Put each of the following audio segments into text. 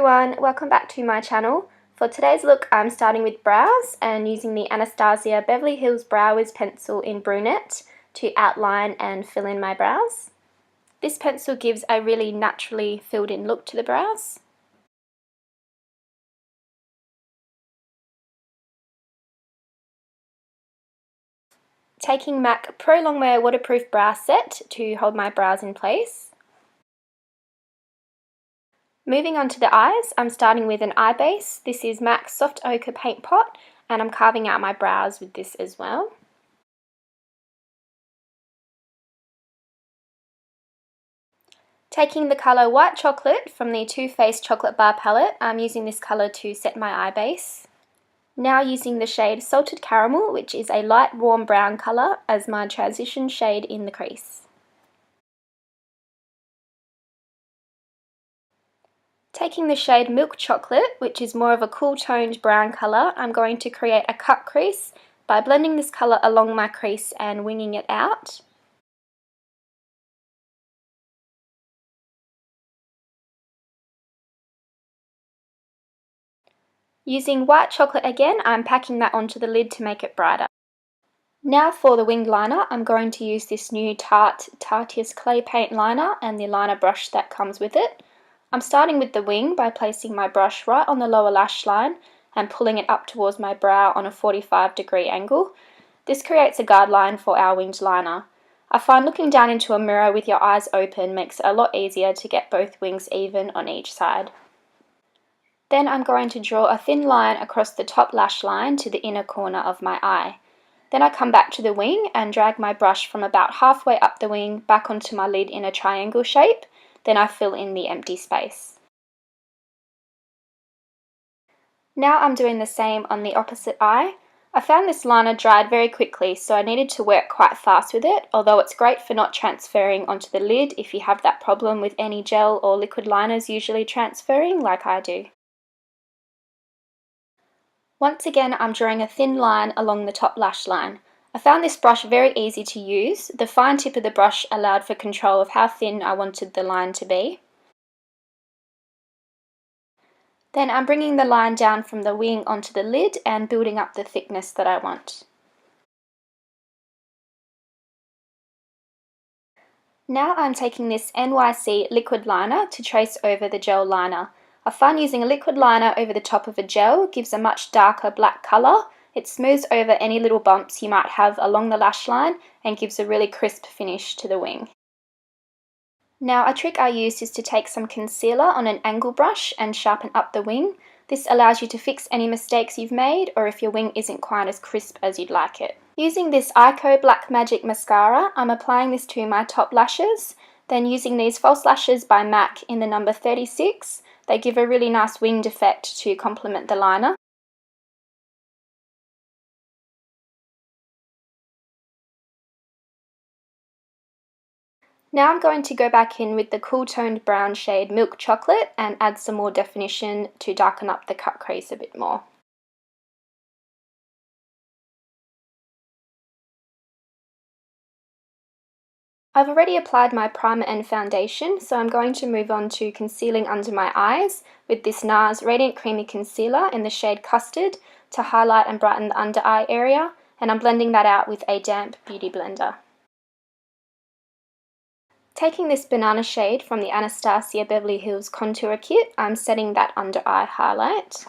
everyone, welcome back to my channel. For today's look I'm starting with brows and using the Anastasia Beverly Hills Brow Wiz pencil in Brunette to outline and fill in my brows. This pencil gives a really naturally filled in look to the brows. Taking MAC Pro Longwear Waterproof Brow Set to hold my brows in place. Moving on to the eyes, I'm starting with an eye base. This is MAC's Soft Ochre Paintpot and I'm carving out my brows with this as well. Taking the colour White Chocolate from the Too Faced Chocolate Bar palette, I'm using this colour to set my eye base. Now using the shade Salted Caramel, which is a light warm brown colour, as my transition shade in the crease. Taking the shade Milk Chocolate, which is more of a cool toned brown colour, I'm going to create a cut crease by blending this colour along my crease and winging it out. Using White Chocolate again, I'm packing that onto the lid to make it brighter. Now for the winged liner, I'm going to use this new Tarte Tartiest clay paint liner and the liner brush that comes with it. I'm starting with the wing by placing my brush right on the lower lash line and pulling it up towards my brow on a 45-degree angle. This creates a guideline for our winged liner. I find looking down into a mirror with your eyes open makes it a lot easier to get both wings even on each side. Then I'm going to draw a thin line across the top lash line to the inner corner of my eye. Then I come back to the wing and drag my brush from about halfway up the wing back onto my lid in a triangle shape. Then I fill in the empty space. Now I'm doing the same on the opposite eye. I found this liner dried very quickly, so I needed to work quite fast with it, although it's great for not transferring onto the lid if you have that problem with any gel or liquid liners usually transferring like I do. Once again, I'm drawing a thin line along the top lash line. I found this brush very easy to use. The fine tip of the brush allowed for control of how thin I wanted the line to be. Then I'm bringing the line down from the wing onto the lid and building up the thickness that I want. Now I'm taking this NYC Liquid Liner to trace over the gel liner. I find using a liquid liner over the top of a gel gives a much darker black colour. It smooths over any little bumps you might have along the lash line and gives a really crisp finish to the wing. Now a trick I use is to take some concealer on an angle brush and sharpen up the wing. This allows you to fix any mistakes you've made or if your wing isn't quite as crisp as you'd like it. Using this Eyeko Black Magic Mascara, I'm applying this to my top lashes. Then using these false lashes by MAC in the number 36, they give a really nice winged effect to complement the liner. Now I'm going to go back in with the cool toned brown shade Milk Chocolate and add some more definition to darken up the cut crease a bit more. I've already applied my primer and foundation, so I'm going to move on to concealing under my eyes with this NARS Radiant Creamy Concealer in the shade Custard to highlight and brighten the under eye area, and I'm blending that out with a damp beauty blender. Taking this banana shade from the Anastasia Beverly Hills Contour Kit, I'm setting that under eye highlight.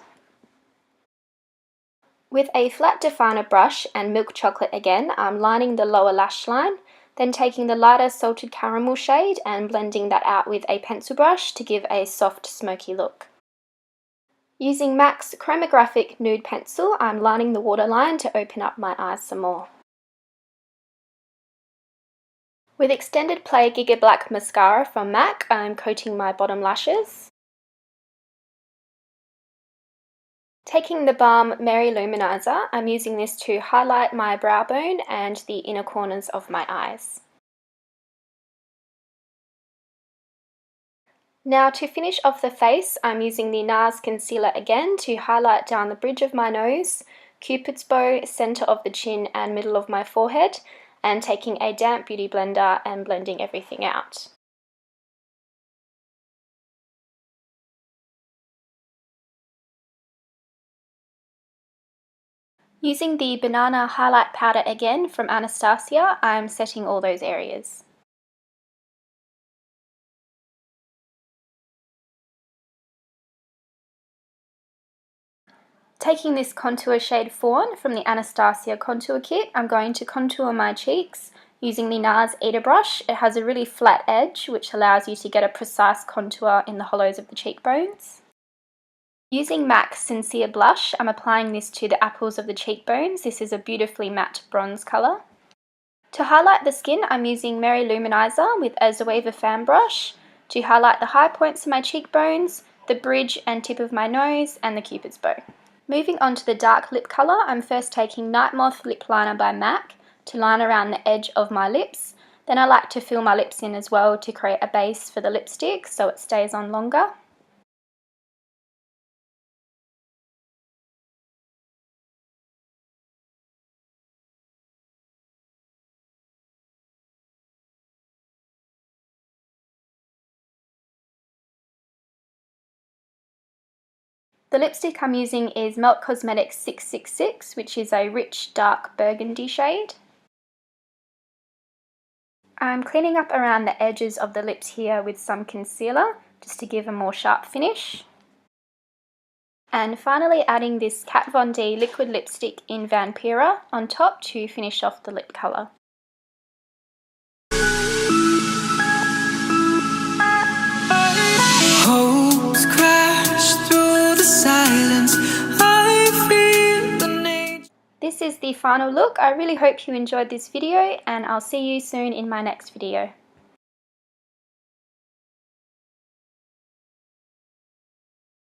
With a flat definer brush and Milk Chocolate again, I'm lining the lower lash line, then taking the lighter Salted Caramel shade and blending that out with a pencil brush to give a soft smoky look. Using MAC's Chromographic Nude Pencil, I'm lining the waterline to open up my eyes some more. With Extended Play Gigablack Mascara from MAC, I'm coating my bottom lashes. Taking the Balm Merry Loumanizer, I'm using this to highlight my brow bone and the inner corners of my eyes. Now to finish off the face, I'm using the NARS concealer again to highlight down the bridge of my nose, Cupid's bow, centre of the chin and middle of my forehead, and taking a damp beauty blender and blending everything out. Using the Banana Highlight Powder again from Anastasia, I'm setting all those areas. Taking this contour shade Fawn from the Anastasia contour kit, I'm going to contour my cheeks using the NARS Eater brush. It has a really flat edge which allows you to get a precise contour in the hollows of the cheekbones. Using MAC's Sincere Blush, I'm applying this to the apples of the cheekbones. This is a beautifully matte bronze colour. To highlight the skin, I'm using Merry Loumanizer with a ZOEVA fan brush to highlight the high points of my cheekbones, the bridge and tip of my nose, and the cupid's bow. Moving on to the dark lip colour, I'm first taking Nightmoth Lipliner by MAC to line around the edge of my lips. Then I like to fill my lips in as well to create a base for the lipstick so it stays on longer. The lipstick I'm using is Melt Cosmetics 666, which is a rich dark burgundy shade. I'm cleaning up around the edges of the lips here with some concealer, just to give a more sharp finish. And finally adding this Kat Von D liquid lipstick in Vampira on top to finish off the lip colour. Hopes crash through the silence. I feel the need. This is the final look. I really hope you enjoyed this video and I'll see you soon in my next video.